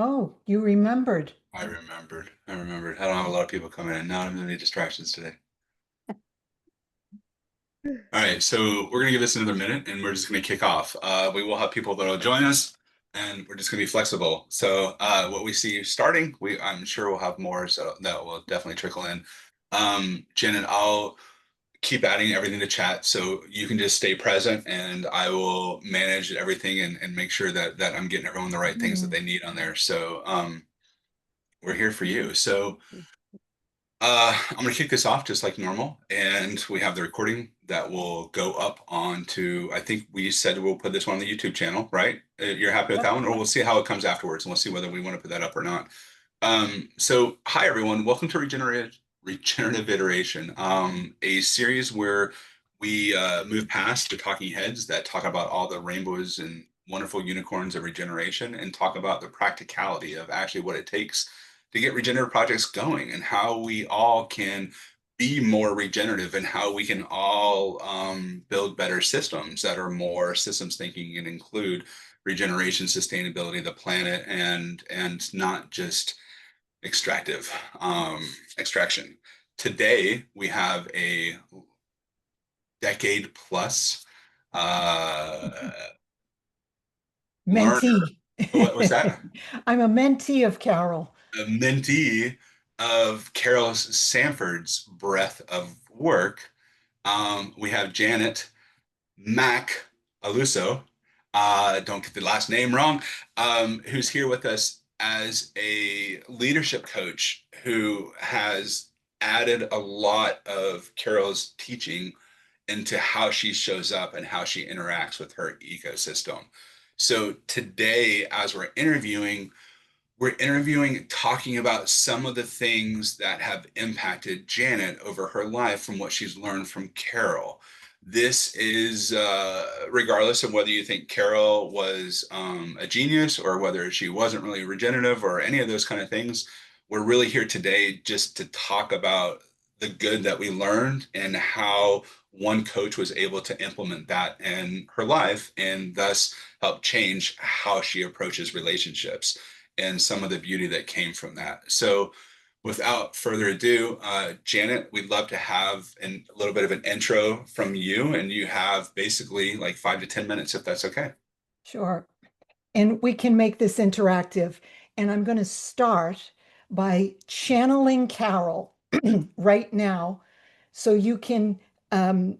Oh, you remembered. I remembered. I remembered. I don't have a lot of people coming in. Not many distractions today. All right, so we're gonna give this another minute, and we're just gonna kick off. We will have people that'll join us, and we're just gonna be flexible. So what we see starting, I'm sure we'll have more, so that will definitely trickle in. Janet, I'll keep adding everything to chat, so you can just stay present, and I will manage everything and make sure that I'm getting everyone the right things that Mm. they need on there. So we're here for you. So. I'm going to kick this off just like normal, and we have the recording that will go up onto, I think we said we'll put this one on the YouTube channel, right? You're happy with Yep. that one, or we'll see how it comes afterwards, and we'll see whether we want to put that up or not. So hi everyone, welcome to Regenerative Iteration, a series where we move past the talking heads that talk about all the rainbows and wonderful unicorns of regeneration and talk about the practicality of actually what it takes to get regenerative projects going and how we all can be more regenerative and how we can all build better systems that are more systems thinking and include regeneration, sustainability, the planet, and not just extractive extraction. Today we have a decade plus uh, learner. Mentee. What was that? I'm a mentee of Carol. A mentee of Carol Sanford's breadth of work. We have Janet Macaluso, don't get the last name wrong, who's here with us as a leadership coach who has added a lot of Carol's teaching into how she shows up and how she interacts with her ecosystem. So today, as we're interviewing, talking about some of the things that have impacted Janet over her life from what she's learned from Carol. This is regardless of whether you think Carol was a genius or whether she wasn't really regenerative or any of those kind of things. We're really here today just to talk about the good that we learned and how one coach was able to implement that in her life and thus help change how she approaches relationships and some of the beauty that came from that. So, without further ado, Janet, we'd love to have a little bit of an intro from you, and you have basically like 5 to 10 minutes, if that's okay. Sure. And we can make this interactive. And I'm going to start by channeling Carol right now so you can um,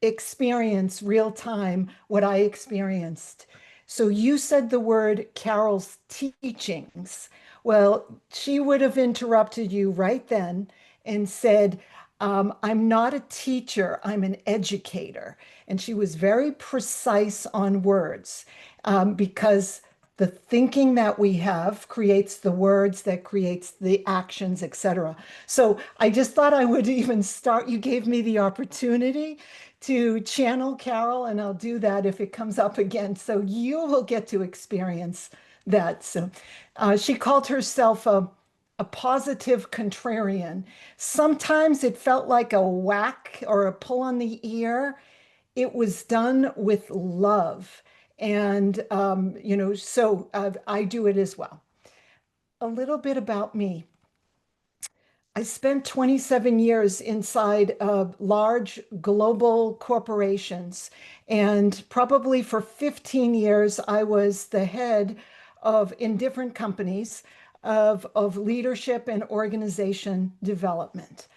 experience real time what I experienced. So you said the word Carol's teachings. Well, she would have interrupted you right then and said, I'm not a teacher, I'm an educator. And she was very precise on words because the thinking that we have creates the words that creates the actions, etc. So I just thought I would even start. You gave me the opportunity to channel Carol, and I'll do that if it comes up again. So you will get to experience that. So she called herself a positive contrarian. Sometimes it felt like a whack or a pull on the ear. It was done with love. And, so I do it as well. A little bit about me. I spent 27 years inside of large global corporations, and probably for 15 years, I was the head in different companies, of leadership and organization development.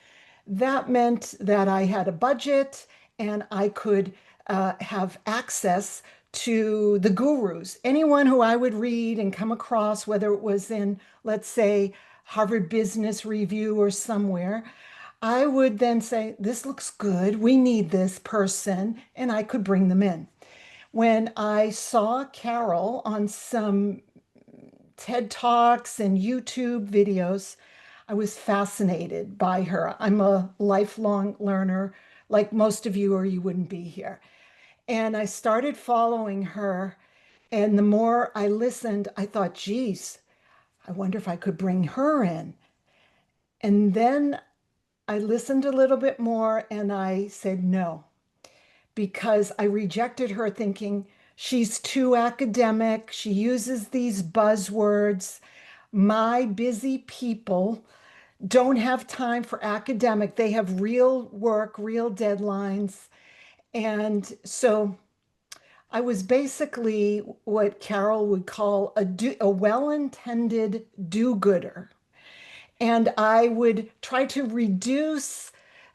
That meant that I had a budget and I could have access to the gurus, anyone who I would read and come across, whether it was in, let's say, Harvard Business Review or somewhere. I would then say, this looks good. We need this person. And I could bring them in. When I saw Carol on some TED Talks and YouTube videos, I was fascinated by her. I'm a lifelong learner, like most of you, or you wouldn't be here. And I started following her. And the more I listened, I thought, geez, I wonder if I could bring her in. And then I listened a little bit more and I said no, because I rejected her thinking She's too academic. She uses these buzzwords. My busy people don't have time for academic. They have real work, real deadlines. And so I was basically what Carol would call a well-intended do-gooder. And I would try to reduce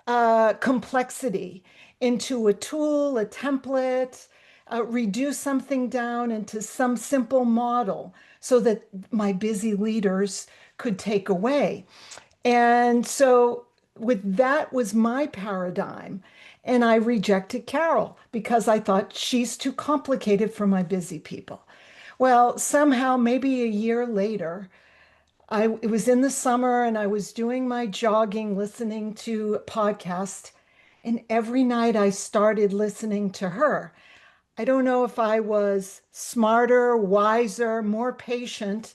complexity into a tool, a template, reduce something down into some simple model so that my busy leaders could take away. And so with that was my paradigm. And I rejected Carol because I thought she's too complicated for my busy people. Well, somehow, maybe a year later, it was in the summer and I was doing my jogging, listening to a podcast, and every night I started listening to her. I don't know if I was smarter, wiser, more patient.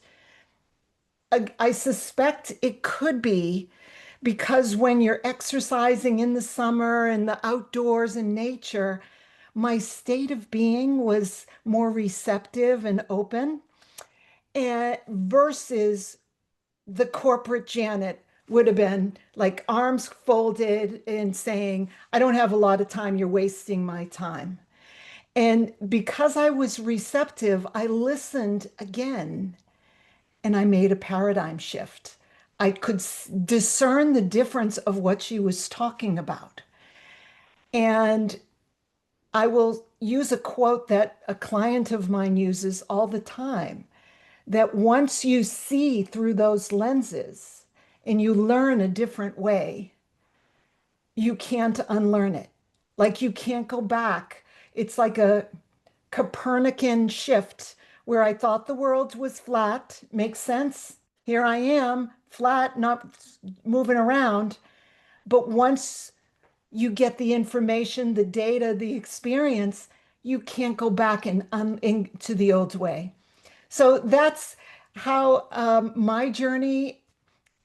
I suspect it could be because when you're exercising in the summer and the outdoors and nature, my state of being was more receptive and open, and versus the corporate Janet would have been like arms folded and saying, I don't have a lot of time, you're wasting my time. And because I was receptive, I listened again and I made a paradigm shift. I could discern the difference of what she was talking about. And I will use a quote that a client of mine uses all the time, that once you see through those lenses and you learn a different way, you can't unlearn it. Like you can't go back. It's like a Copernican shift where I thought the world was flat. Makes sense. Here I am, flat, not moving around. But once you get the information, the data, the experience, you can't go back into the old way. So that's how my journey.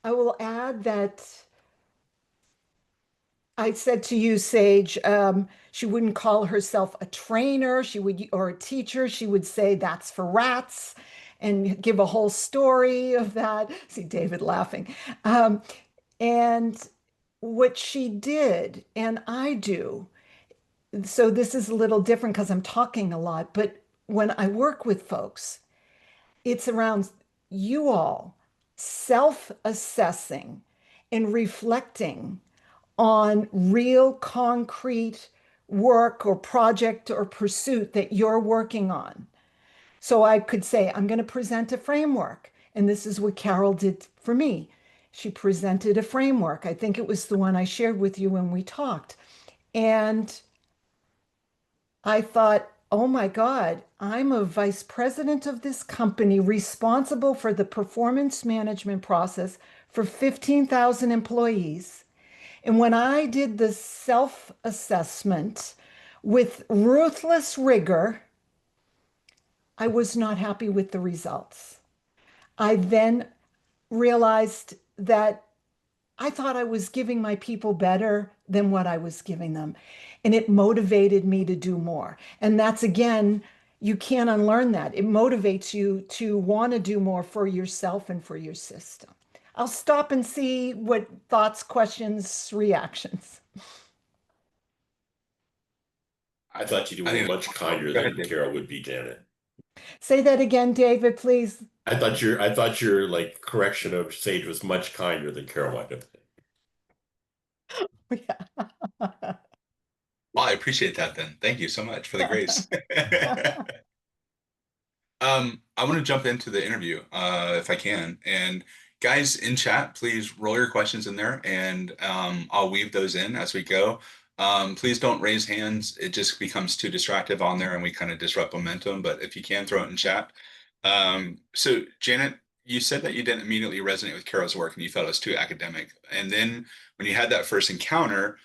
I will add that I said to you, Sage, she wouldn't call herself a trainer, she would, or a teacher. She would say that's for rats and give a whole story of that. See David laughing. And what she did, and I do, so this is a little different because I'm talking a lot, but when I work with folks, it's around you all self-assessing and reflecting on real concrete work or project or pursuit that you're working on. So I could say, I'm going to present a framework. And this is what Carol did for me. She presented a framework. I think it was the one I shared with you when we talked. And I thought, oh my God, I'm a vice president of this company responsible for the performance management process for 15,000 employees. And when I did the self-assessment with ruthless rigor, I was not happy with the results. I then realized that I thought I was giving my people better than what I was giving them. And it motivated me to do more. And that's again, you can't unlearn that. It motivates you to want to do more for yourself and for your system. I'll stop and see what thoughts, questions, reactions. I thought you I were think much kinder go ahead, than David. Carol would be, Janet. Say that again, David, please. I thought your like correction of Sage was much kinder than Carol might have been. Yeah. Well, I appreciate that then. Thank you so much for the grace. I want to jump into the interview, if I can. And guys in chat, please roll your questions in there and I'll weave those in as we go. Please don't raise hands. It just becomes too distractive on there and we kind of disrupt momentum. But if you can, throw it in chat. So Janet, you said that you didn't immediately resonate with Carol's work and you felt it was too academic. And then when you had that first encounter,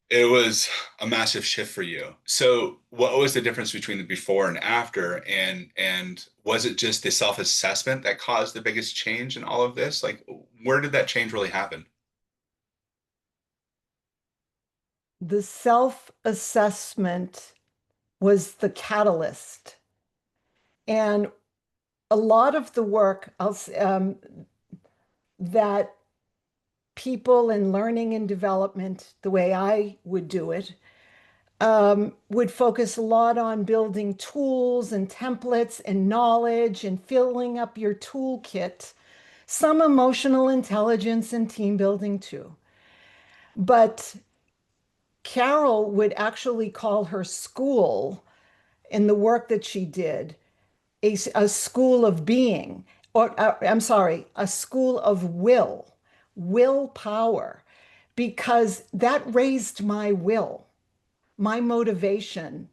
it was a massive shift for you. So what was the difference between the before and after? And was it just the self-assessment that caused the biggest change in all of this? Like where did that change really happen? The self-assessment was the catalyst. And a lot of the work that people in learning and development, the way I would do it, would focus a lot on building tools and templates and knowledge and filling up your toolkit, some emotional intelligence and team building too. But Carol would actually call her school in the work that she did a school of being, or I'm sorry, a school of willpower, because that raised my will, my motivation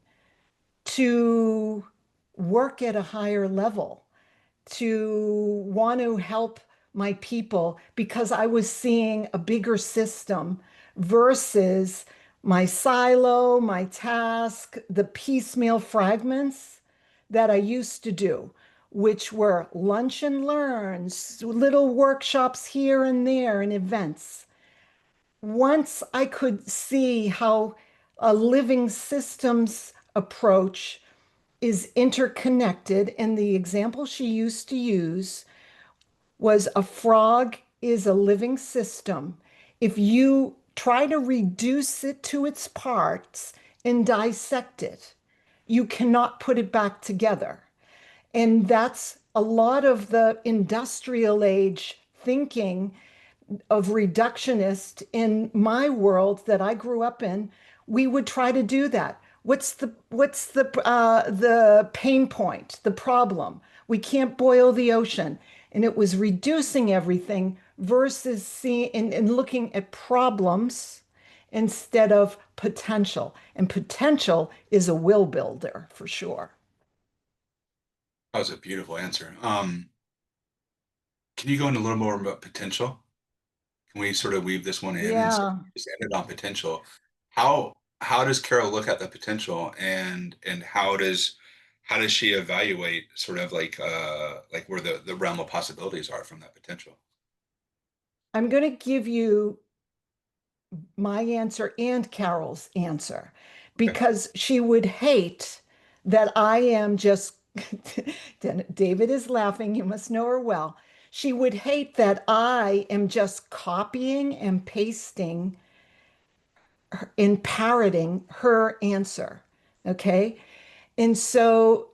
to work at a higher level, to want to help my people because I was seeing a bigger system versus my silo, my task, the piecemeal fragments that I used to do, which were lunch and learns, little workshops here and there, and events. Once I could see how a living systems approach is interconnected, and the example she used to use was a frog is a living system. If you try to reduce it to its parts and dissect it, you cannot put it back together. And that's a lot of the industrial age thinking of reductionist in my world that I grew up in. We would try to do that. What's the pain point, the problem? We can't boil the ocean. And it was reducing everything versus seeing and looking at problems instead of potential. And potential is a will builder for sure. That was a beautiful answer. Can you go into a little more about potential? Can we sort of weave this one in and say, Yeah. just ended on potential? How does Carol look at the potential, and how does she evaluate sort of like where the realm of possibilities are from that potential? I'm going to give you my answer and Carol's answer Okay. because she would hate that I am just, David is laughing, you must know her well. She would hate that I am just copying and pasting and parroting her answer. Okay. And so,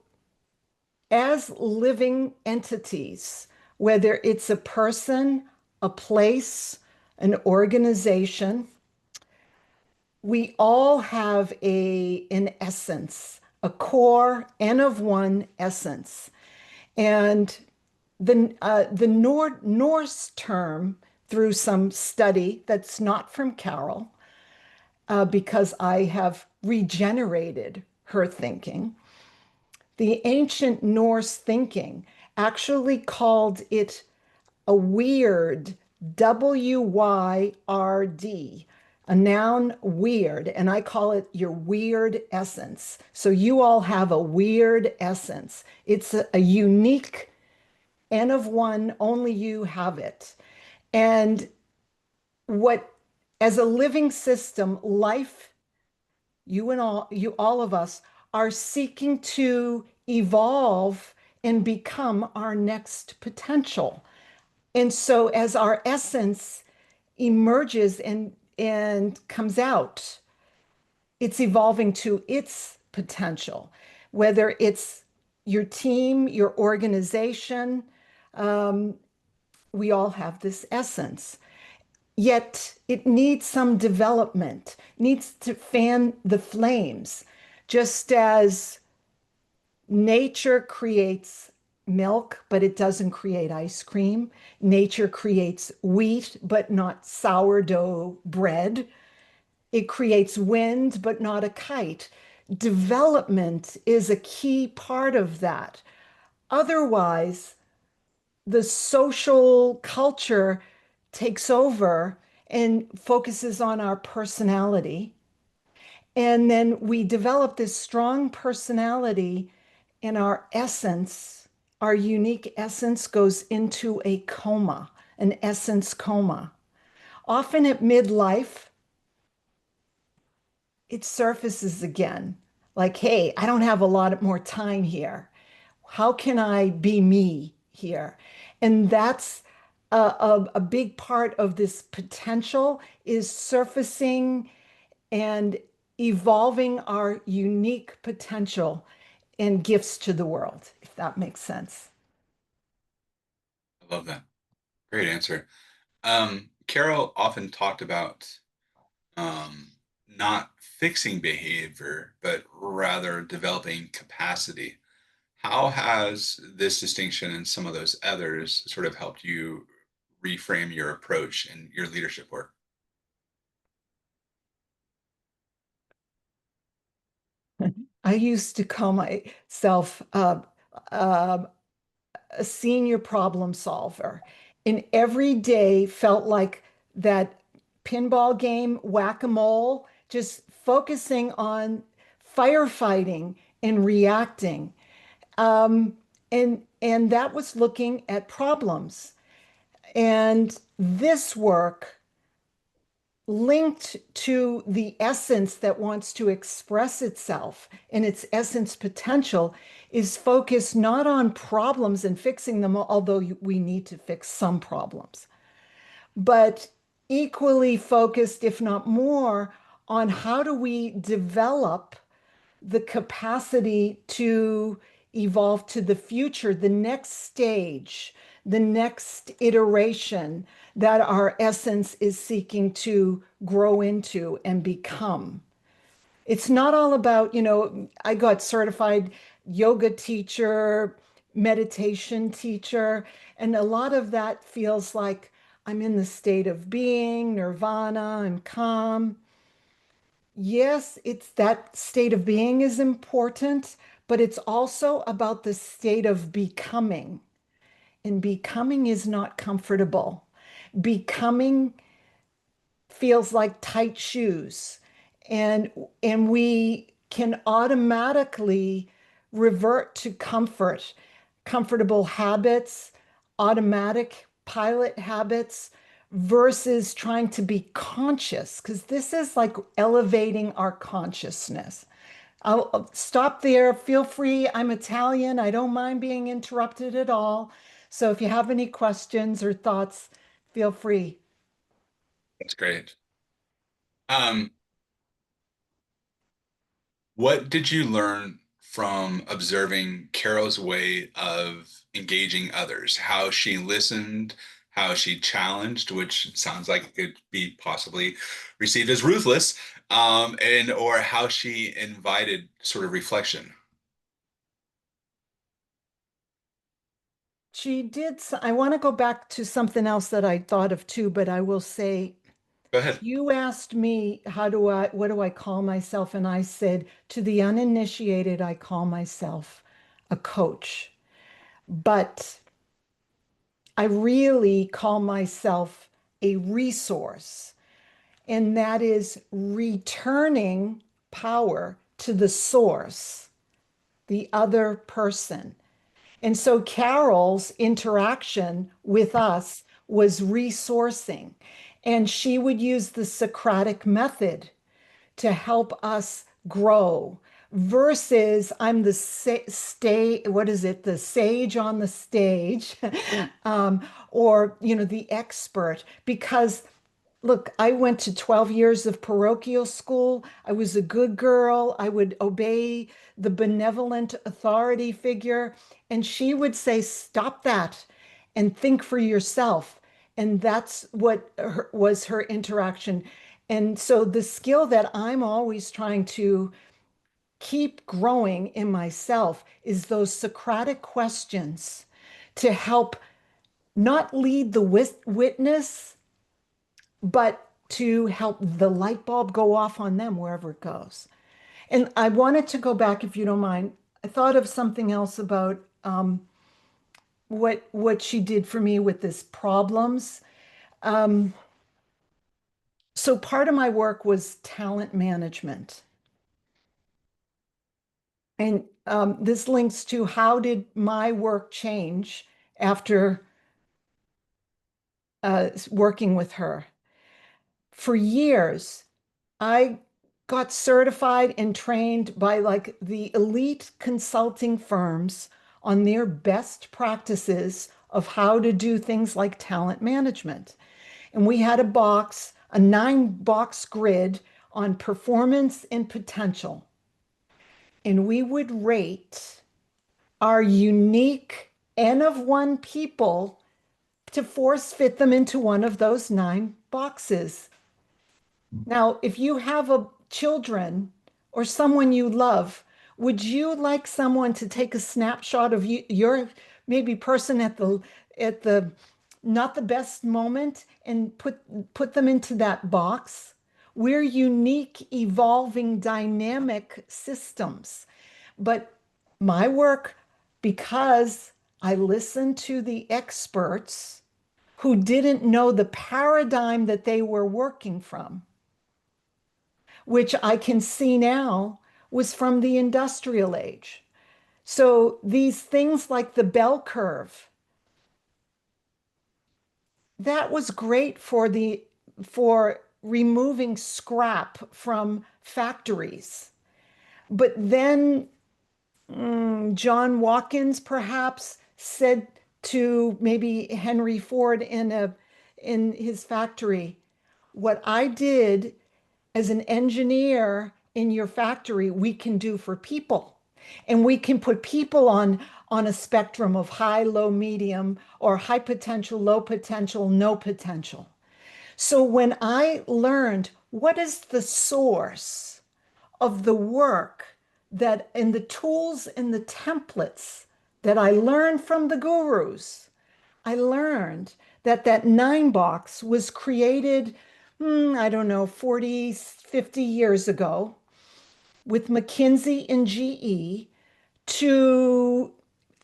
as living entities, whether it's a person, a place, an organization, we all have an essence, a core N of one essence. And the Norse term, through some study that's not from Carol, because I have regenerated her thinking, the ancient Norse thinking actually called it a weird, WYRD, a noun weird, and I call it your weird essence. So you all have a weird essence. It's a unique N of one, only you have it. And what, as a living system, life, all of us are seeking to evolve and become our next potential. And so as our essence emerges and comes out, it's evolving to its potential, whether it's your team, your organization, um, we all have this essence. Yet it needs some development, needs to fan the flames, just as nature creates milk, but it doesn't create ice cream. Nature creates wheat, but not sourdough bread. It creates wind, but not a kite. Development is a key part of that. Otherwise, the social culture takes over and focuses on our personality. And then we develop this strong personality, and our essence, our unique essence, goes into a coma, an essence coma. Often at midlife, it surfaces again. Like, hey, I don't have a lot more time here. How can I be me here? And that's a big part of this potential is surfacing and evolving our unique potential and gifts to the world, if that makes sense. I love that. Great answer. Carol often talked about um, not fixing behavior, but rather developing capacity. How has this distinction and some of those others sort of helped you reframe your approach and your leadership work? I used to call myself uh, a senior problem solver, and every day felt like that pinball game, whack-a-mole, just focusing on firefighting and reacting. Um, and that was looking at problems. And this work linked to the essence that wants to express itself and its essence potential is focused not on problems and fixing them, although we need to fix some problems, but equally focused, if not more, on how do we develop the capacity to evolve to the future, the next stage, the next iteration that our essence is seeking to grow into and become. It's not all about, I got certified yoga teacher, meditation teacher, and a lot of that feels like I'm in the state of being, nirvana, I'm calm. Yes, it's that state of being is important, but it's also about the state of becoming. And becoming is not comfortable. Becoming feels like tight shoes. And and we can automatically revert to comfortable habits, automatic pilot habits versus trying to be conscious, because this is like elevating our consciousness. I'll stop there. Feel free. I'm Italian. I don't mind being interrupted at all. So if you have any questions or thoughts, feel free. That's great. Um, what did you learn from observing Carol's way of engaging others? How she listened, how she challenged, which sounds like it could be possibly received as ruthless, and or how she invited sort of reflection. She did. I want to go back to something else that I thought of too, but I will say, Go ahead. you asked me, what do I call myself? And I said, to the uninitiated, I call myself a coach. But I really call myself a resource, and that is returning power to the source, the other person. And so Carol's interaction with us was resourcing. And she would use the Socratic method to help us grow versus I'm the what is it, the sage on the stage, or, the expert. Because look, I went to 12 years of parochial school. I was a good girl. I would obey the benevolent authority figure. And she would say, stop that and think for yourself. And that's what was her interaction. And so the skill that I'm always trying to keep growing in myself is those Socratic questions to help not lead the witness, but to help the light bulb go off on them wherever it goes. And I wanted to go back, if you don't mind. I thought of something else about what she did for me with this problems. Um, so part of my work was talent management. And this links to how did my work change after working with her. For years, I got certified and trained by like the elite consulting firms on their best practices of how to do things like talent management. And we had a 9 box grid on performance and potential. And we would rate our unique N of one people to force fit them into one of those 9 boxes. Now, if you have children or someone you love, would you like someone to take a snapshot of your maybe person at the not the best moment and put them into that box? We're unique, evolving, dynamic systems. But my work, because I listened to the experts who didn't know the paradigm that they were working from, which I can see now was from the industrial age. So these things like the bell curve, that was great for removing scrap from factories. But then John Watkins perhaps said to maybe Henry Ford in his factory, what I did as an engineer in your factory, we can do for people. And we can put people on a spectrum of high, low, medium, or high potential, low potential, no potential. So when I learned what is the source of the work that in the tools and the templates that I learned from the gurus, I learned that that 9 box was created, I don't know, 40, 50 years ago with McKinsey and GE to,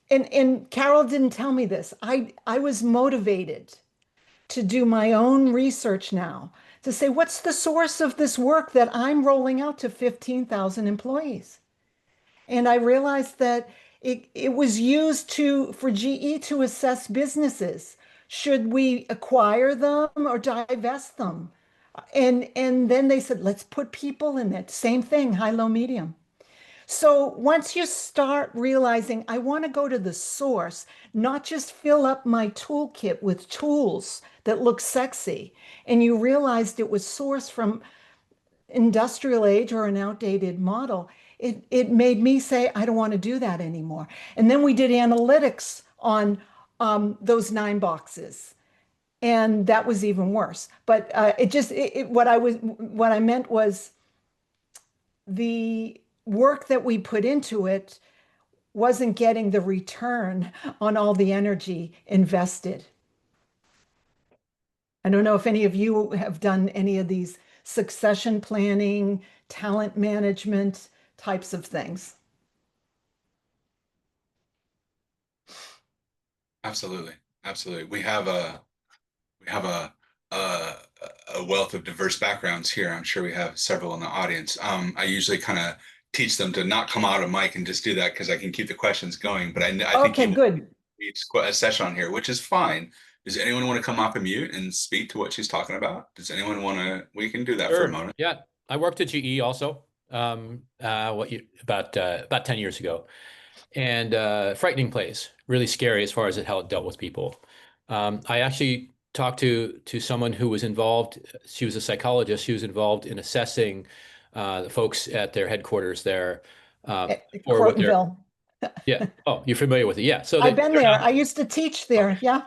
and Carol didn't tell me this. I was motivated to do my own research now to say, what's the source of this work that I'm rolling out to 15,000 employees? And I realized that it was used for GE to assess businesses. Should we acquire them or divest them? And then they said, let's put people in it. Same thing, high, low, medium. So once you start realizing, I want to go to the source, not just fill up my toolkit with tools that look sexy, and you realized it was sourced from industrial age or an outdated model, it made me say, I don't want to do that anymore. And then we did analytics on those 9 boxes. And that was even worse. But what I meant was the work that we put into it wasn't getting the return on all the energy invested. I don't know if any of you have done any of these succession planning, talent management types of things. Absolutely. Absolutely. We have a wealth of diverse backgrounds here. I'm sure we have several in the audience. I usually kind of teach them to not come out of mic and just do that because I can keep the questions going. But I think Okay, you good. need a session on here, which is fine. Does anyone want to come off of mute and speak to what she's talking about? Does anyone want to? We can do that for a Sure. moment. Yeah, I worked at GE also. About 10 years ago, and frightening place, really scary as far as how it dealt with people. I actually talked to someone who was involved. She was a psychologist. She was involved in assessing the folks at their headquarters there for what they're. Crotonville. Yeah. Oh, you're familiar with it. Yeah. So I've been they're there. not. I used to teach there. Yeah.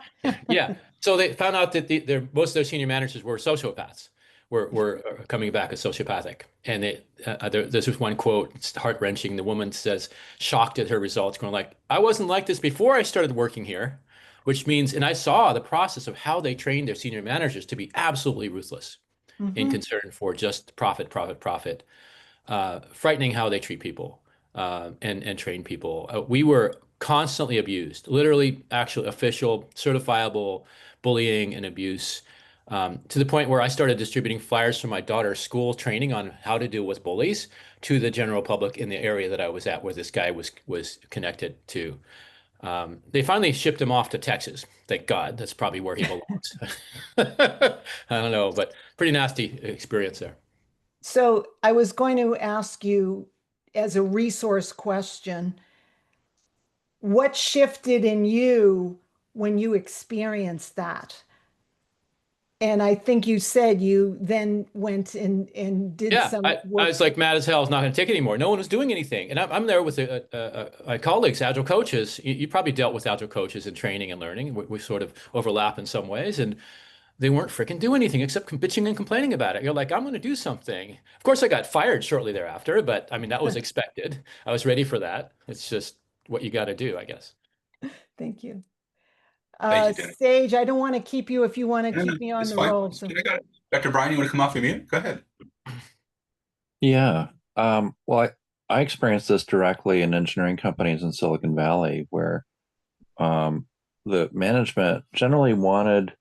Yeah. So they found out that most of their senior managers were sociopaths, were coming back as sociopathic. And there's this one quote, it's heart-wrenching. The woman says, shocked at her results, going like, I wasn't like this before I started working here, which means, and I saw the process of how they trained their senior managers to be absolutely ruthless in Mhm. concern for just profit, profit, profit. Frightening how they treat people and train people. We were constantly abused, literally, actual, official, certifiable bullying and abuse, to the point where I started distributing flyers from my daughter's school training on how to deal with bullies to the general public in the area that I was at, where this guy was connected to. They finally shipped him off to Texas. Thank God. That's probably where he belongs. I don't know, but pretty nasty experience there. So I was going to ask you as a resource question, what shifted in you when you experienced that? And I think you said you then went and did Yeah, some I work. was like mad as hell. It's not going to take it anymore. No one was doing anything, and I'm there with my colleagues, agile coaches. You probably dealt with agile coaches in training and learning. We sort of overlap in some ways, and they weren't freaking doing anything except bitching and complaining about it. You're like, I'm going to do something. Of course, I got fired shortly thereafter, but I mean that was expected. I was ready for that. It's just what you got to do, I guess. Thank you. Thank you, Jenny. Sage, I don't want to keep you if you want to No, no, keep me on it's the fine. roll. So I got it. Dr. Brian, you want to come off of mute? Go ahead. Yeah. Well, I experienced this directly in engineering companies in Silicon Valley where the management generally wanted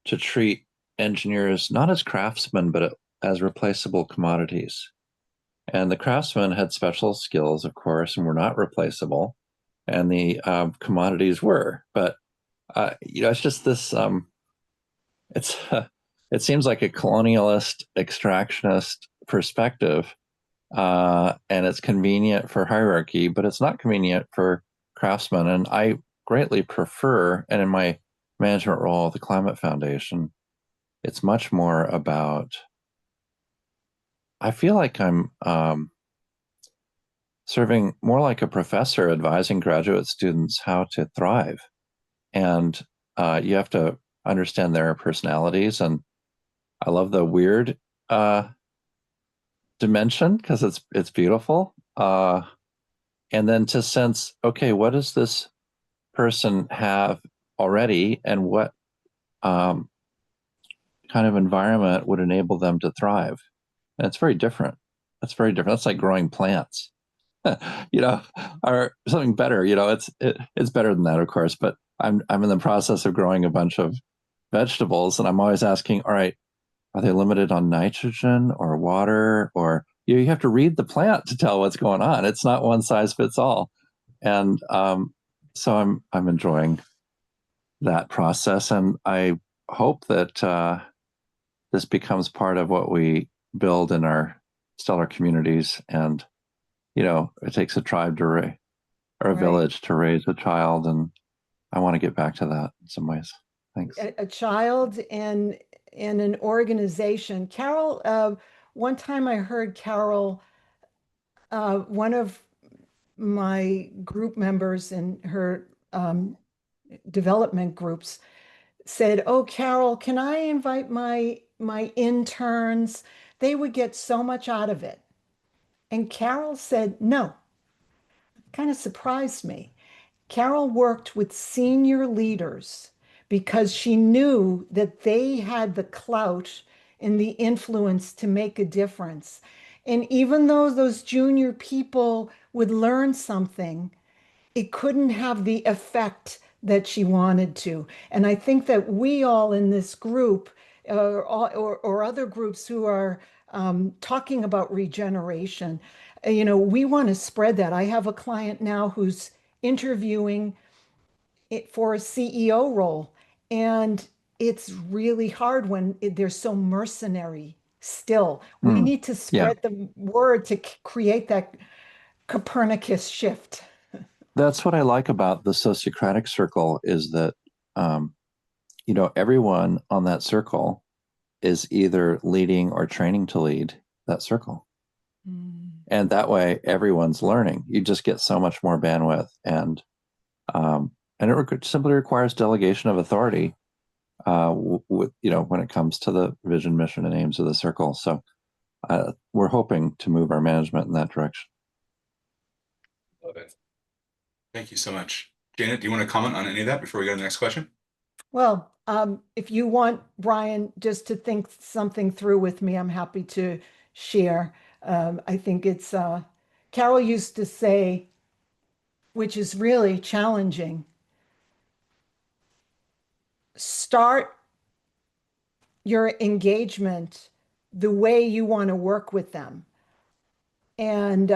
to treat engineers not as craftsmen, but as replaceable commodities. And the craftsmen had special skills, of course, and were not replaceable. And the commodities were. But, it's just this, it's, it seems like a colonialist, extractionist perspective, and it's convenient for hierarchy, but it's not convenient for craftsmen. And I greatly prefer, and in my management role at the Climate Foundation, it's much more about, I feel like I'm serving more like a professor advising graduate students how to thrive. And you have to understand their personalities. And I love the weird dimension because it's beautiful. And then to sense, okay, what does this person have already, and what kind of environment would enable them to thrive? And it's very different. That's very different. That's like growing plants, or something better. It's better than that, of course. But I'm in the process of growing a bunch of vegetables, and I'm always asking, all right, are they limited on nitrogen or water, or you have to read the plant to tell what's going on. It's not one size fits all. And so I'm enjoying that process, and I hope that this becomes part of what we build in our stellar communities. And it takes a tribe to raise, or a right. village to raise a child, and I want to get back to that in some ways. Thanks. A child and an organization. Carol, one time I heard Carol, one of my group members in her development groups said, "Oh, Carol, can I invite my interns? They would get so much out of it." And Carol said, "No." Kind of surprised me. Carol worked with senior leaders because she knew that they had the clout and the influence to make a difference. And even though those junior people would learn something, it couldn't have the effect that she wanted to. And I think that we all in this group, or other groups who are talking about regeneration, we want to spread that. I have a client now who's interviewing it for a CEO role, and it's really hard when they're so mercenary still. We Hmm. need to Yeah, spread the word to create that Copernicus shift. that's what I like about the sociocratic circle is that everyone on that circle is either leading or training to lead that circle. Mm. And that way everyone's learning. You just get so much more bandwidth, and it simply requires delegation of authority when it comes to the vision, mission, and aims of the circle. So we're hoping to move our management in that direction. Love it. Thank you so much. Janet, do you want to comment on any of that before we go to the next question? Well, if you want, Brian, just to think something through with me, I'm happy to share. I think it's, Carol used to say, which is really challenging, start your engagement the way you want to work with them. And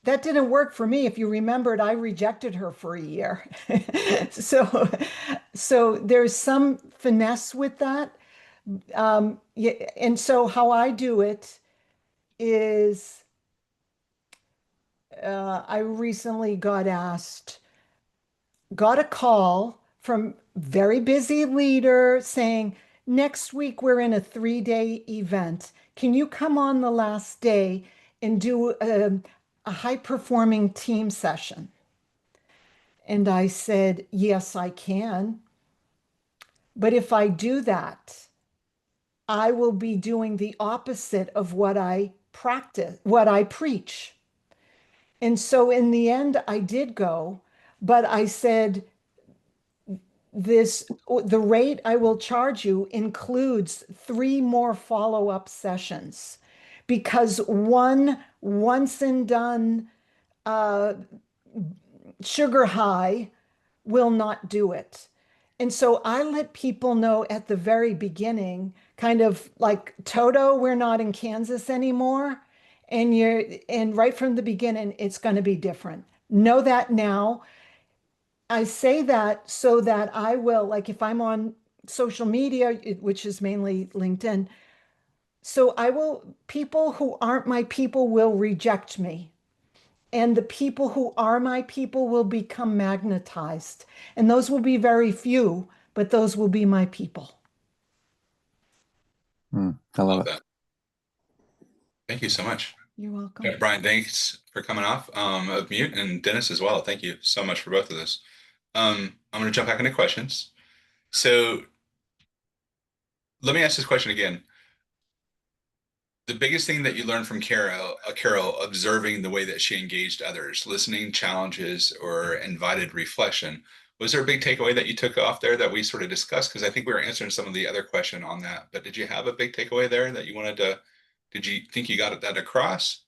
that didn't work for me. If you remembered, I rejected her for a year. So there's some finesse with that. Yeah, and so how I do it, is I recently got a call from very busy leader saying, next week we're in a 3-day event. Can you come on the last day and do a high performing team session? And I said, yes, I can. But if I do that, I will be doing the opposite of what I practice, what I preach. And so in the end, I did go, but I said, the rate I will charge you includes 3 more follow-up sessions because one once and done sugar high will not do it. And so I let people know at the very beginning, kind of like Toto, we're not in Kansas anymore. And right from the beginning, it's going to be different. Know that now. I say that so that I will, like if I'm on social media, which is mainly LinkedIn, so people who aren't my people will reject me. And the people who are my people will become magnetized. And those will be very few, but those will be my people. I love Love it. that. Thank you so much. You're welcome. Brian, thanks for coming off of mute, and Dennis as well. Thank you so much for both of this. I'm going to jump back into questions. So let me ask this question again. The biggest thing that you learned from Carol, observing the way that she engaged others, listening, challenges, or invited reflection, was there a big takeaway that you took off there that we sort of discussed? Because I think we were answering some of the other question on that, but did you have a big takeaway there that you wanted to, did you think you got that across?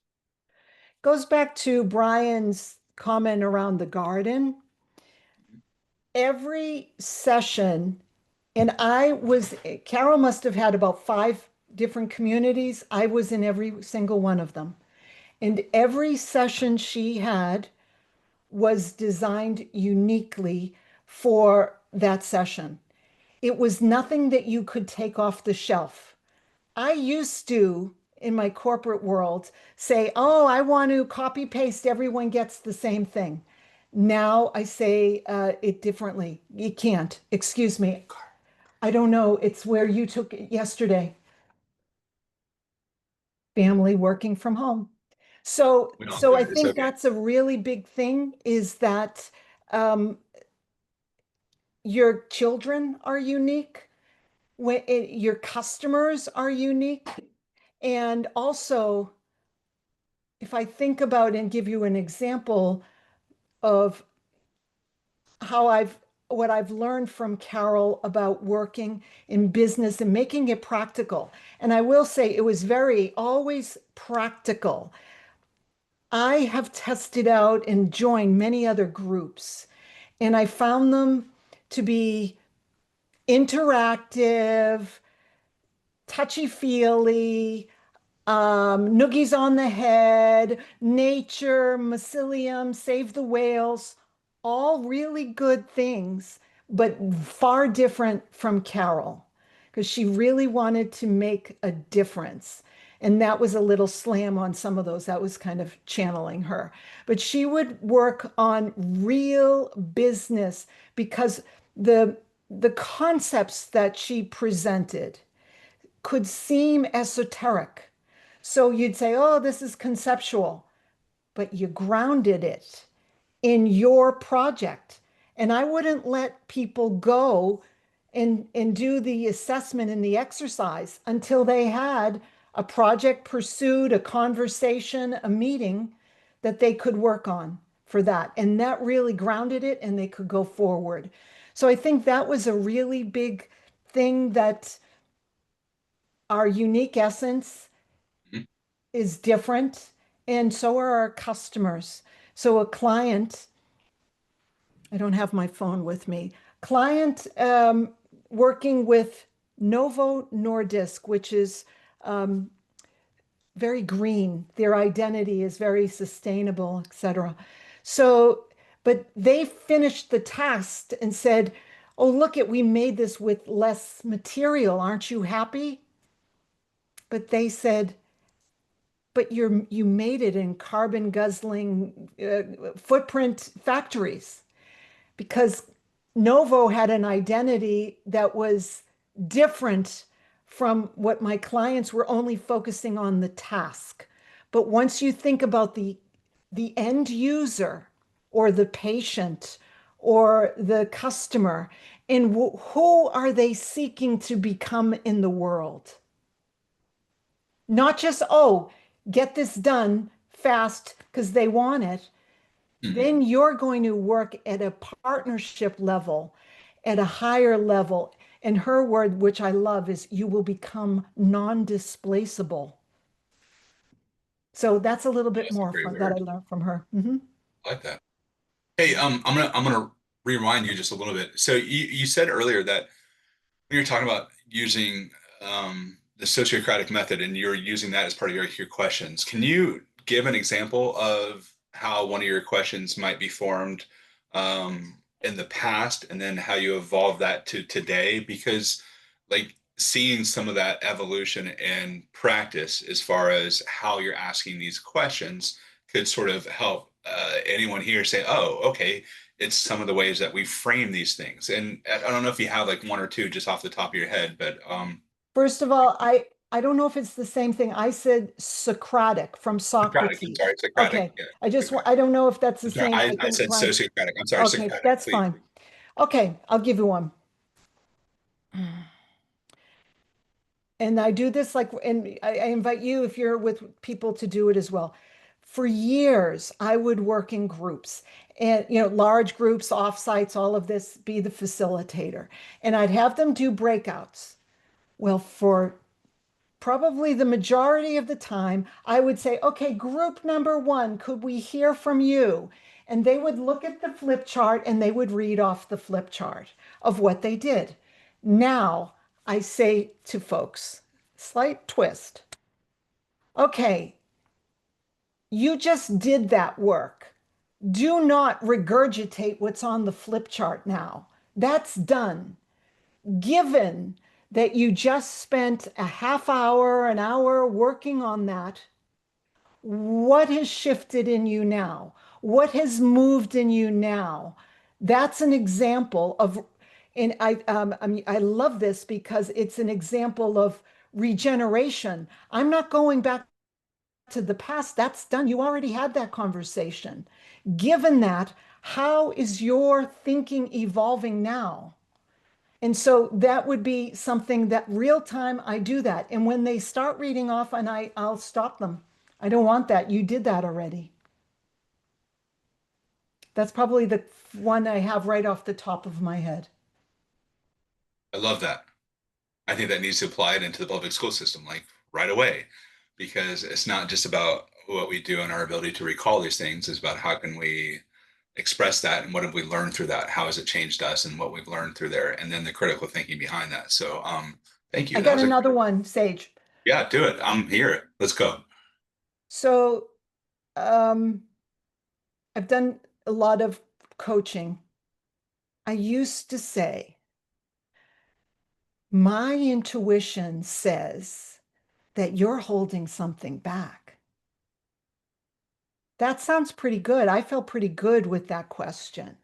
Goes back to Brian's comment around the garden. Every session, and Carol must have had about 5 different communities. I was in every single one of them. And every session she had was designed uniquely for that session. It was nothing that you could take off the shelf. I used to, in my corporate world, say, oh, I want to copy paste, everyone gets the same thing. Now I say it differently. You can't. Excuse me. I don't know. It's where you took it yesterday. Family working from home. So I think that's a really big thing is that your children are unique, your customers are unique. And also, if I think about and give you an example of what I've learned from Carol about working in business and making it practical. And I will say it was always practical. I have tested out and joined many other groups, and I found them to be interactive, touchy-feely, noogies on the head, nature, mycelium, save the whales, all really good things, but far different from Carol, because she really wanted to make a difference. And that was a little slam on some of those. That was kind of channeling her. But she would work on real business because the concepts that she presented could seem esoteric. So you'd say, oh, this is conceptual, but you grounded it in your project. And I wouldn't let people go and do the assessment and the exercise until they had a project pursued, a conversation, a meeting that they could work on for that. And that really grounded it and they could go forward. So I think that was a really big thing that our unique essence Mhm. is different, and so are our customers. So a client, I don't have my phone with me, client working with Novo Nordisk, which is very green. Their identity is very sustainable, etc. So, but they finished the task and said, oh, look we made this with less material. Aren't you happy? But they said, but you made it in carbon guzzling footprint factories because Novo had an identity that was different from what my clients were only focusing on the task. But once you think about the end user or the patient or the customer, and who are they seeking to become in the world? Not just, oh, get this done fast because they want it. Then you're going to work at a partnership level, at a higher level. And her word, which I love, is you will become non-displaceable. So that's a little bit That's a more great that I word. learned from her. I like that. Hey, I'm gonna rewind you just a little bit. So you said earlier that when you're talking about using the sociocratic method and you're using that as part of your questions, can you give an example of how one of your questions might be formed in the past and then how you evolve that to today? Because like seeing some of that evolution in practice as far as how you're asking these questions could sort of help anyone here say, oh, okay, it's some of the ways that we frame these things. And I don't know if you have like one or two just off the top of your head, but First of all, I don't know if it's the same thing. I said Socratic from Socratic, I'm sorry, Socrates. Socratic. Okay. Yeah. Okay. I don't know if that's the I'm sorry, same. I I think said Brian. sociocratic. I'm sorry, Okay, Socratic, that's please. fine. Okay, I'll give you one. And I do this like, and I invite you, if you're with people, to do it as well. For years, I would work in groups and, large groups, offsites, all of this, be the facilitator. And I'd have them do breakouts. Well, for probably the majority of the time, I would say, okay, group number one, could we hear from you? And they would look at the flip chart and they would read off the flip chart of what they did. Now I say to folks, slight twist. Okay, you just did that work. Do not regurgitate what's on the flip chart now. That's done. Given that you just spent a half hour, an hour working on that, what has shifted in you now? What has moved in you now? That's an example of, and I love this because it's an example of regeneration. I'm not going back to the past. That's done. You already had that conversation. Given that, how is your thinking evolving now? And so that would be something that real time I do that. And when they start reading off, and I'll stop them. I don't want that. You did that already. That's probably the one I have right off the top of my head. I love that. I think that needs to apply it into the public school system, like right away, because it's not just about what we do and our ability to recall these things. It's about how can we express that and what have we learned through that? How has it changed us and what we've learned through there? And then the critical thinking behind that. So, thank I you. That got was a another one, Sage. yeah, do it. I'm here. Let's go. So um, I've done a lot of coaching. I used to say, my intuition says that you're holding something back. That sounds pretty good. I felt pretty good with that question.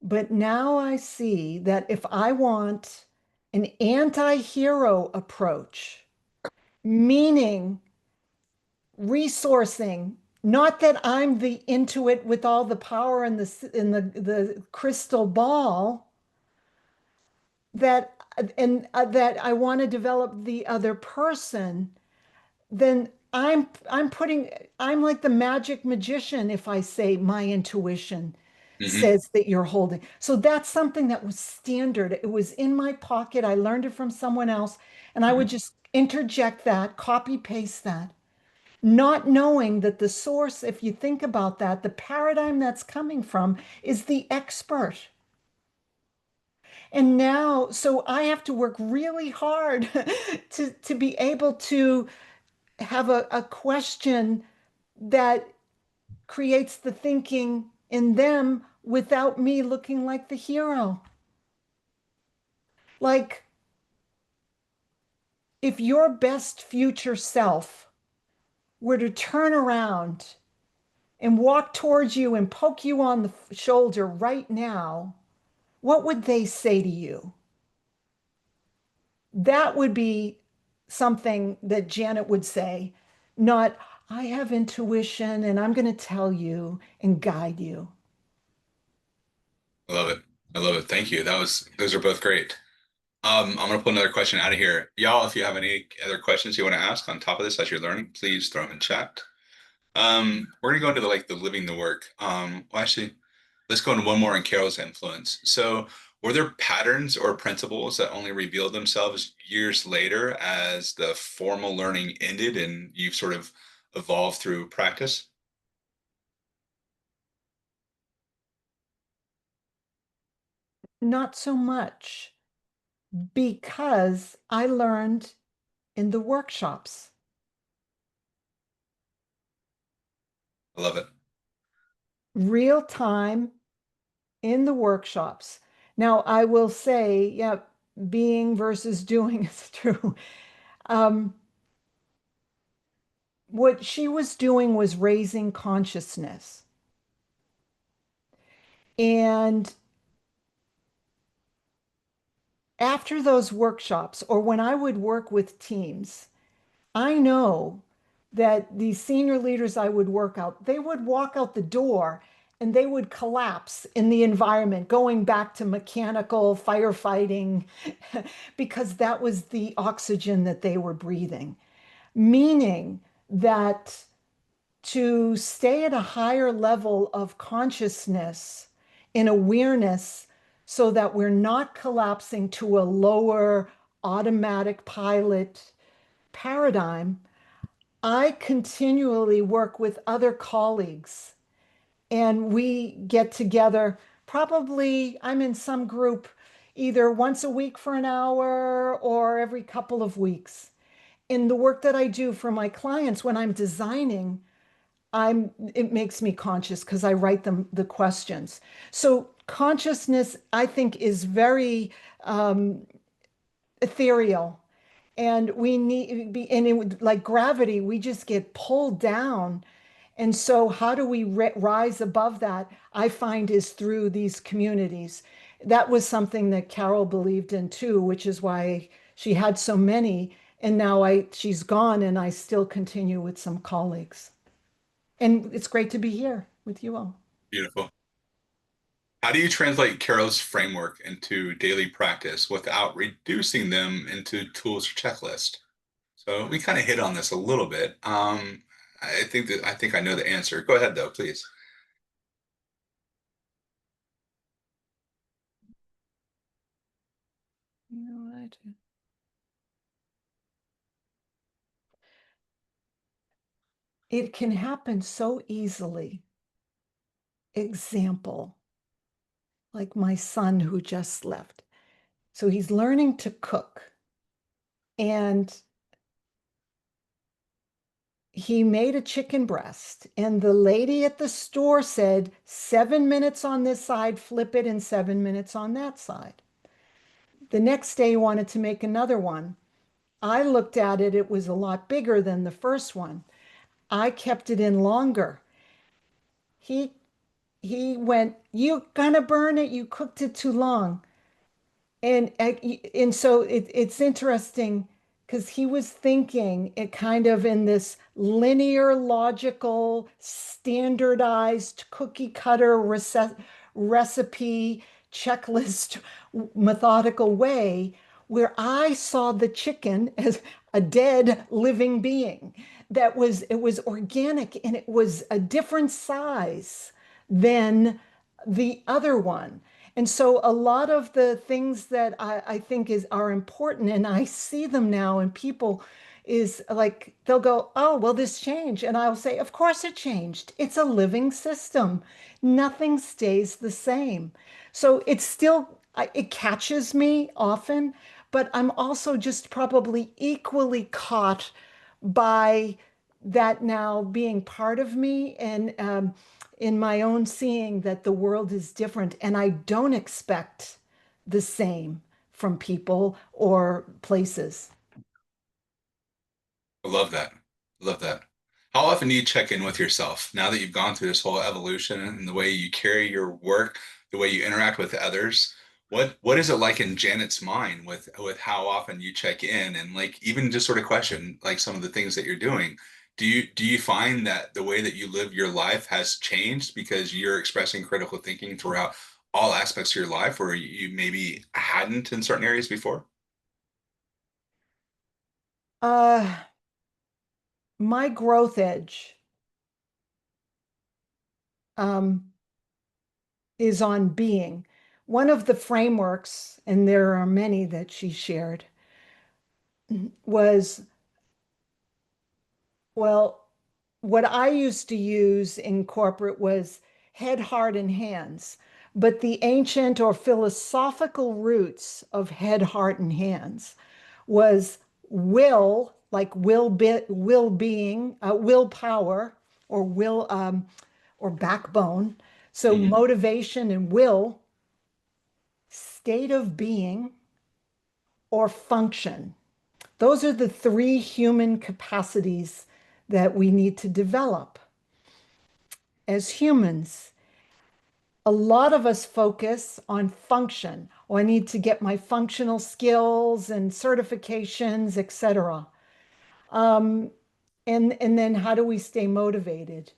But now I see that if I want an anti-hero approach, meaning resourcing, not that I'm the intuit with all the power in the crystal ball, that that I want to develop the other person, then I'm like the magic magician if I say my intuition Hmm. says that you're holding. So that's something that was standard. It was in my pocket. I learned it from someone else, and I would Hmm. just interject that, copy paste that, not knowing that the source, if you think about that, the paradigm that's coming from is the expert. And now, so I have to work really hard to be able to have a question that creates the thinking in them without me looking like the hero. Like, if your best future self were to turn around and walk towards you and poke you on the shoulder right now, what would they say to you? That would be something that Janet would say, not, I have intuition and I'm going to tell you and guide you. I love it. I love it. Thank you. Those are both great. I'm gonna pull another question out of here. Y'all, if you have any other questions you want to ask on top of this as you're learning, please throw them in chat. We're gonna go into the living the work. Well, actually, let's go into one more on Carol's influence. So, were there patterns or principles that only revealed themselves years later as the formal learning ended and you've sort of evolved through practice? Not so much, because I learned in the workshops. I love it. Real time in the workshops. Now, I will say, yeah, being versus doing is true. What she was doing was raising consciousness. And after those workshops, or when I would work with teams, I know that these senior leaders I would work out, they would walk out the door and they would collapse in the environment, going back to mechanical firefighting, because that was the oxygen that they were breathing. Meaning that to stay at a higher level of consciousness and awareness so that we're not collapsing to a lower automatic pilot paradigm, I continually work with other colleagues and we get together. Probably I'm in some group either once a week for an hour or every couple of weeks. In the work that I do for my clients when I'm designing, it makes me conscious because I write them the questions. So consciousness, I think, is very ethereal. And we need be, and it would, like gravity, we just get pulled down. And so, how do we rise above that? I find is through these communities. That was something that Carol believed in too, which is why she had so many. And now she's gone, and I still continue with some colleagues. And it's great to be here with you all. Beautiful. How do you translate Carol's framework into daily practice without reducing them into tools or checklist? So we kind of hit on this a little bit. I think I know the answer. Go ahead though, please. You know what? It can happen so easily. Example, like my son who just left. So he's learning to cook. And he made a chicken breast. And the lady at the store said, 7 minutes on this side, flip it, and 7 minutes on that side. The next day, he wanted to make another one. I looked at it, it was a lot bigger than the first one. I kept it in longer. He he went, "You're gonna burn it, you cooked it too long." And so it's interesting because he was thinking it kind of in this linear, logical, standardized cookie cutter recipe checklist methodical way, where I saw the chicken as a dead living being. It was organic and it was a different size than the other one. And so a lot of the things that I think are important, and I see them now in people, is like they'll go, "Oh, well, this changed." And I'll say, "Of course it changed. It's a living system. Nothing stays the same." So it's still, it catches me often, but I'm also just probably equally caught by that now being part of me and in my own seeing that the world is different and I don't expect the same from people or places. I love that. I love that. How often do you check in with yourself now that you've gone through this whole evolution and the way you carry your work, the way you interact with others? What is it like in Janet's mind with how often you check in and like even just sort of question like some of the things that you're doing? Do you find that the way that you live your life has changed because you're expressing critical thinking throughout all aspects of your life where you maybe hadn't in certain areas before? Uh, my growth edge um, is on being. One of the frameworks, and there are many that she shared, was, well, what I used to use in corporate was head, heart, and hands. But the ancient or philosophical roots of head, heart, and hands was will, like will being, willpower, or will, or backbone. So Mhm. motivation and will, state of being, or function. Those are the three human capacities that we need to develop as humans. A lot of us focus on function. Oh, I need to get my functional skills and certifications, etc. Um, and then how do we stay motivated?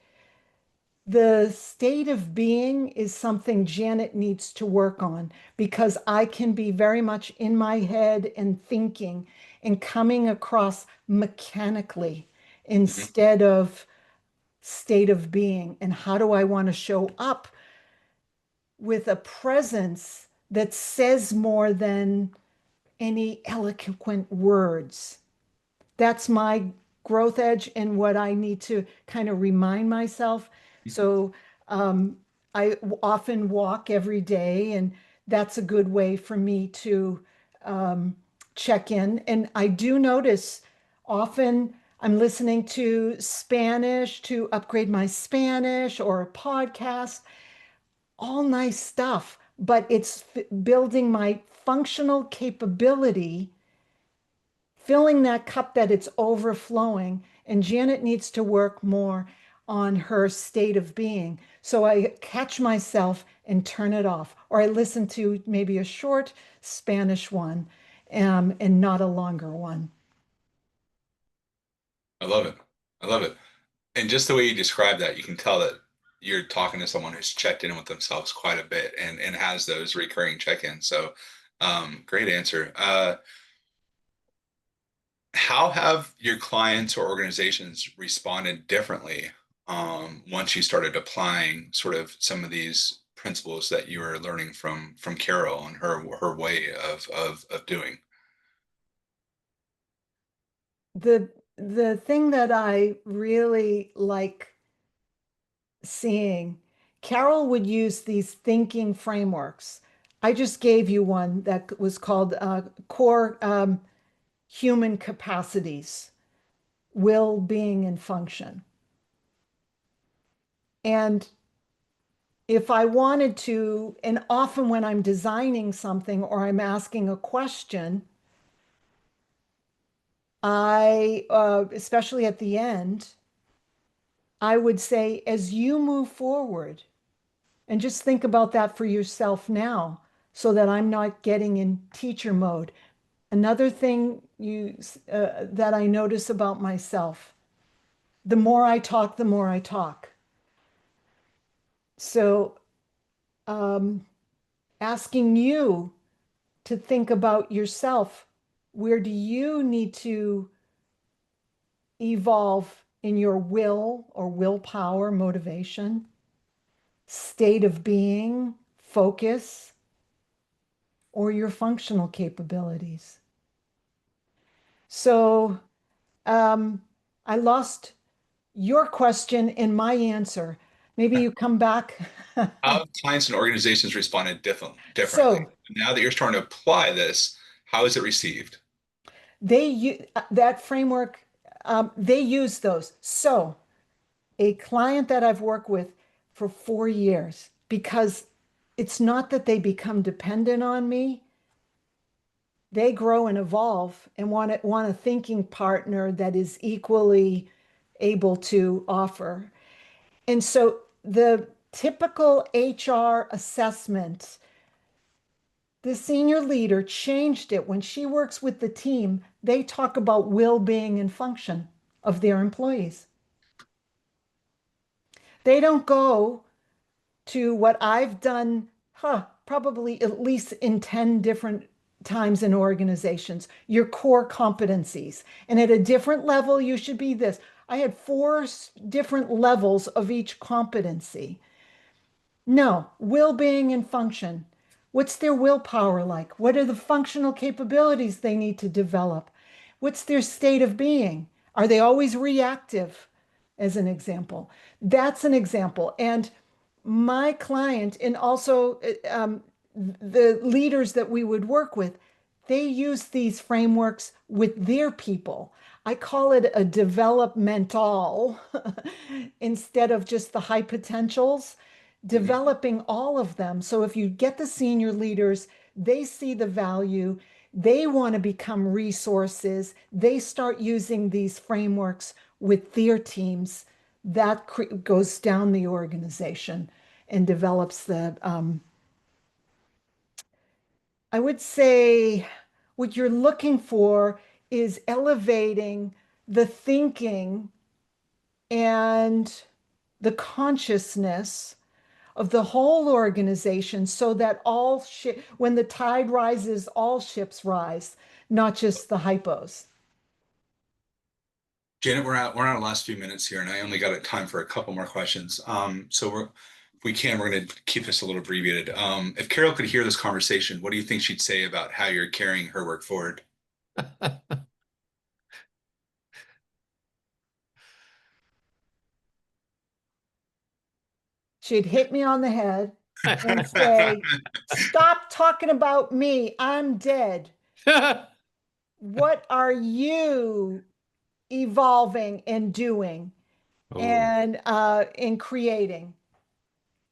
The state of being is something Janet needs to work on because I can be very much in my head and thinking and coming across mechanically Mhm. instead of state of being. And how do I want to show up with a presence that says more than any eloquent words? That's my growth edge and what I need to kind of remind myself. So um, I often walk every day, and that's a good way for me to um, check in. And I do notice often I'm listening to Spanish to upgrade my Spanish or a podcast, all nice stuff, but it's building my functional capability, filling that cup that it's overflowing. And Janet needs to work more on her state of being. So I catch myself and turn it off, or I listen to maybe a short Spanish one and not a longer one. I love it. I love it. And just the way you describe that, you can tell that you're talking to someone who's checked in with themselves quite a bit and has those recurring check-ins. So, great answer. How have your clients or organizations responded differently once you started applying sort of some of these principles that you were learning from Carol and her way of doing? The thing that I really like seeing, Carol would use these thinking frameworks. I just gave you one that was called core human capacities, will, being, and function. And if I wanted to, and often when I'm designing something or I'm asking a question, especially at the end, I would say, as you move forward, and just think about that for yourself now so that I'm not getting in teacher mode. Another thing that I notice about myself, the more I talk, the more I talk. So um, asking you to think about yourself. Where do you need to evolve in your will or willpower, motivation, state of being, focus, or your functional capabilities? So um, I lost your question and my answer. Maybe you come back. How have clients and organizations responded differently? So Now that you're starting to apply this, how is it received? they use that framework, they use those. So a client that I've worked with for 4 years, because it's not that they become dependent on me, they grow and evolve and want a thinking partner that is equally able to offer. And so the typical HR assessment, the senior leader changed it. When she works with the team, they talk about well-being and function of their employees. They don't go to what I've done, probably at least in 10 different times in organizations, your core competencies. And at a different level, you should be this. I had four different levels of each competency. No, well-being and function. What's their willpower like? What are the functional capabilities they need to develop? What's their state of being? Are they always reactive, as an example? That's an example. And my client, and also the leaders that we would work with, they use these frameworks with their people. I call it a developmental instead of just the high potentials, developing all of them. So if you get the senior leaders, they see the value, they want to become resources, they start using these frameworks with their teams. That goes down the organization and develops the, I would say what you're looking for is elevating the thinking and the consciousness of the whole organization so that when the tide rises, all ships rise, not just the hypos. Janet, we're on the last few minutes here, and I only got time for a couple more questions. If we can, we're going to keep this a little abbreviated. If Carol could hear this conversation, what do you think she'd say about how you're carrying her work forward? She'd hit me on the head and say, "Stop talking about me. I'm dead. What are you evolving and doing and in creating?"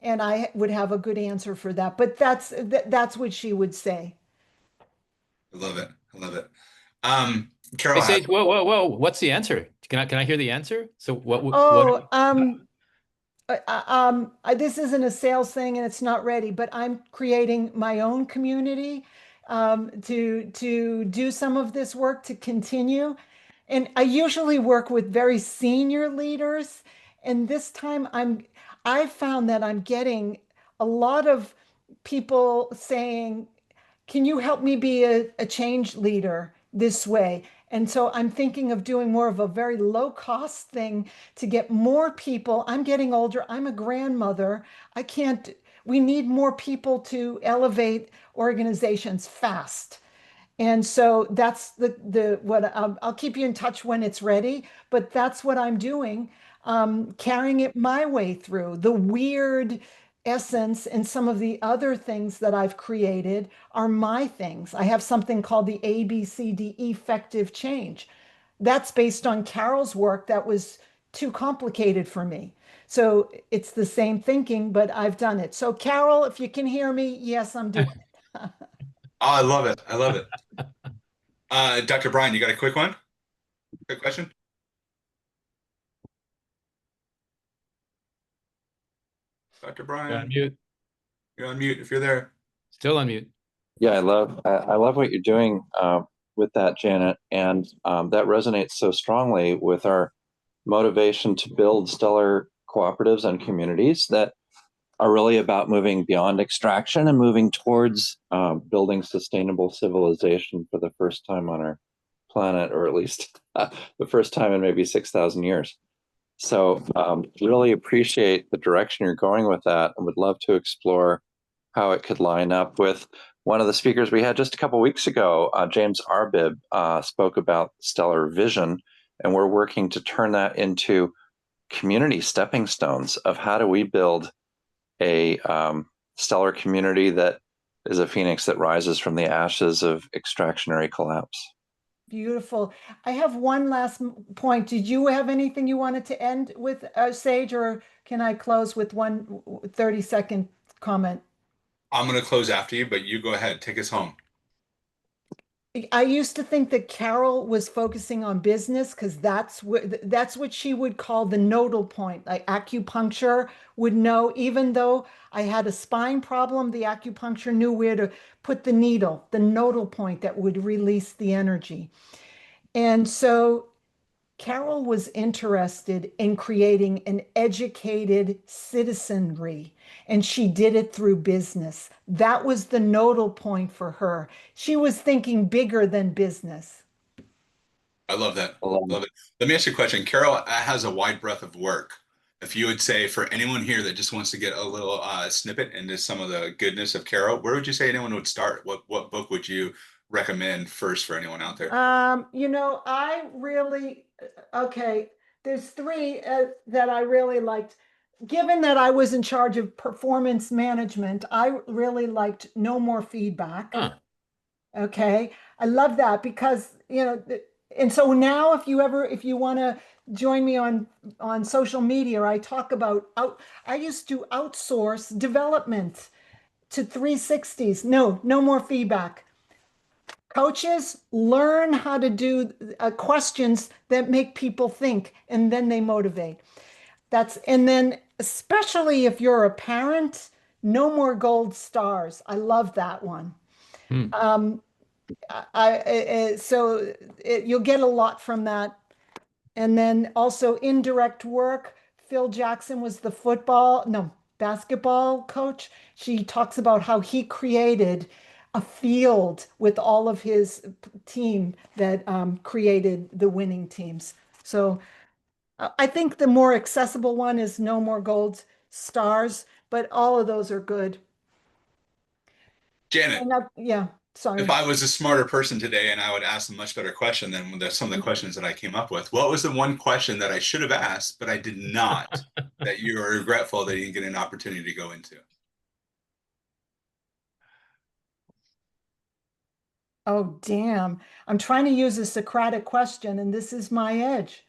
And I would have a good answer for that. But that's what she would say. I love it. I love it. Hey, Carol, Sage, whoa. What's the answer? Can I hear the answer? So what? Oh, this isn't a sales thing and it's not ready, but I'm creating my own community to do some of this work to continue. And I usually work with very senior leaders, and this time I found that I'm getting a lot of people saying, "Can you help me be a change leader this way?" And so I'm thinking of doing more of a very low cost thing to get more people. I'm getting older. I'm a grandmother. I can't, we need more people to elevate organizations fast. And so that's the what I'll keep you in touch when it's ready, but that's what I'm doing, carrying it my way through the weird essence, and some of the other things that I've created are my things. I have something called the ABCD effective change. That's based on Carol's work that was too complicated for me. So it's the same thinking, but I've done it. So Carol, if you can hear me, yes, I'm doing it. Oh, I love it. I love it. Dr. Brian, you got a quick one? Quick question? Dr. You're Brian, on mute. you're on mute if you're there. Still on mute. Yeah, I love what you're doing with that, Janet, and that resonates so strongly with our motivation to build stellar cooperatives and communities that are really about moving beyond extraction and moving towards building sustainable civilization for the first time on our planet, or at least the first time in maybe 6,000 years. So really appreciate the direction you're going with that, and would love to explore how it could line up with one of the speakers we had just a couple of weeks ago. James Arbib spoke about stellar vision, and we're working to turn that into community stepping stones of how do we build a stellar community that is a phoenix that rises from the ashes of extractionary collapse. Beautiful. I have one last point. Did you have anything you wanted to end with, Sage, or can I close with one 30-second comment? I'm going to close after you, but you go ahead. Take us home. I used to think that Carol was focusing on business because that's what she would call the nodal point. Like acupuncture would know, even though I had a spine problem, the acupuncture knew where to put the needle, the nodal point that would release the energy. And so Carol was interested in creating an educated citizenry, and she did it through business. That was the nodal point for her. She was thinking bigger than business. I love that. Um, Love it. Let me ask you a question. Carol has a wide breadth of work. If you would say for anyone here that just wants to get a little snippet into some of the goodness of Carol, where would you say anyone would start? What book would you recommend first for anyone out there? I really, okay, there's three that I really liked. Given that I was in charge of performance management, I really liked No More Feedback. Huh. Okay. I love that because, and so now if you want to join me on social media, I talk about I used to outsource development to 360s. No, No More Feedback. Coaches learn how to do questions that make people think and then they motivate. And then especially if you're a parent, No More Gold Stars. I love that one. Hmm. You'll get a lot from that. And then also indirect work. Phil Jackson was the basketball coach. She talks about how he created a field with all of his team that created the winning teams. So I think the more accessible one is No More Gold Stars, but all of those are good. Janet, Yeah, if sorry. I was a smarter person today and I would ask a much better question than some of the questions that I came up with, what was the one question that I should have asked, but I did not, that you are regretful that you didn't get an opportunity to go into? Oh, damn. I'm trying to use a Socratic question, and this is my edge.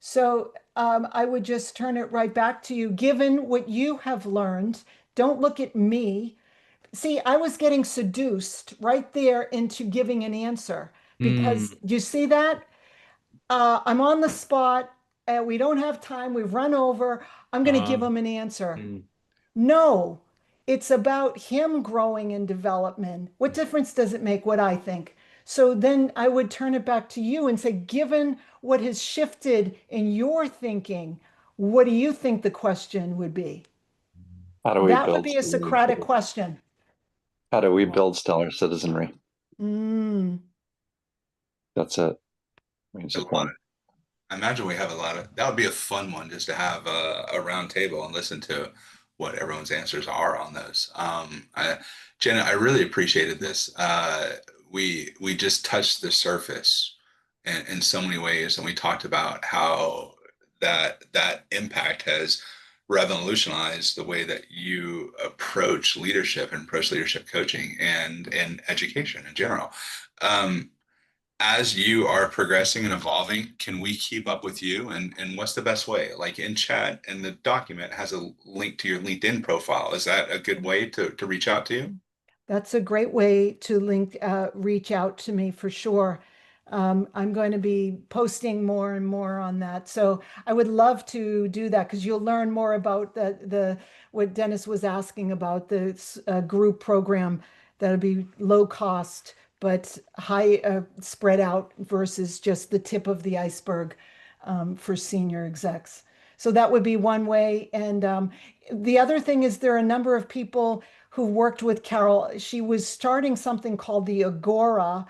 So I would just turn it right back to you. Given what you have learned, don't look at me. See, I was getting seduced right there into giving an answer because Hmm. do you see that? I'm on the spot. We don't have time. We've run over. I'm going to give Um, him an answer. hmm. No, it's about him growing in development. What difference does it make what I think? So then I would turn it back to you and say, given what has shifted in your thinking, what do you think the question would be? how do we That would build be a Socratic question. how do we Wow. build stellar citizenry? Mm. That's it. I mean, it's A just lot one. of, I imagine we have a lot of, that would be a fun one just to have a round table and listen to what everyone's answers are on those. Jenna, I really appreciated this. We just touched the surface in so many ways, and we talked about how that impact has revolutionized the way that you approach leadership and approach leadership coaching and education in general. Um, as you are progressing and evolving, can we keep up with you? And what's the best way? Like in chat, and the document has a link to your LinkedIn profile. Is that a good way to reach out to you? That's a great way to reach out to me for sure. I'm going to be posting more and more on that. So I would love to do that because you'll learn more about what Dennis was asking about the group program that'll be low cost but high spread out versus just the tip of the iceberg for senior execs. So that would be one way. And the other thing is there are a number of people who worked with Carol. She was starting something called the Agora,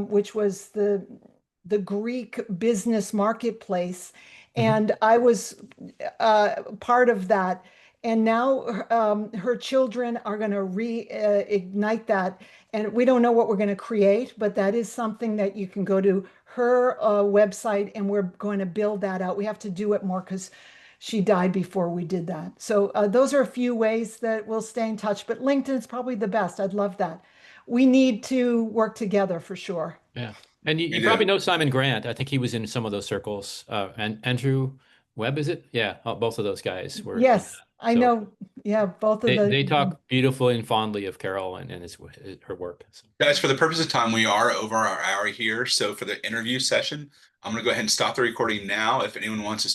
which was the Greek business marketplace, Mhm. and I was part of that. And now her children are going to reignite that. And we don't know what we're going to create, but that is something that you can go to her website and we're going to build that out. We have to do it more because she died before we did that. So those are a few ways that we'll stay in touch, but LinkedIn is probably the best. I'd love that. We need to work together for sure. Yeah. And We you probably do. know Simon Grant. I think he was in some of those circles. And Andrew Webb, is it? Yeah, both of those guys were in Yes, I So know. Yeah, both of they the. talk beautifully and fondly of Carol and her work. So. Guys, for the purpose of time, we are over our hour here. So for the interview session, I'm going to go ahead and stop the recording now. If anyone wants to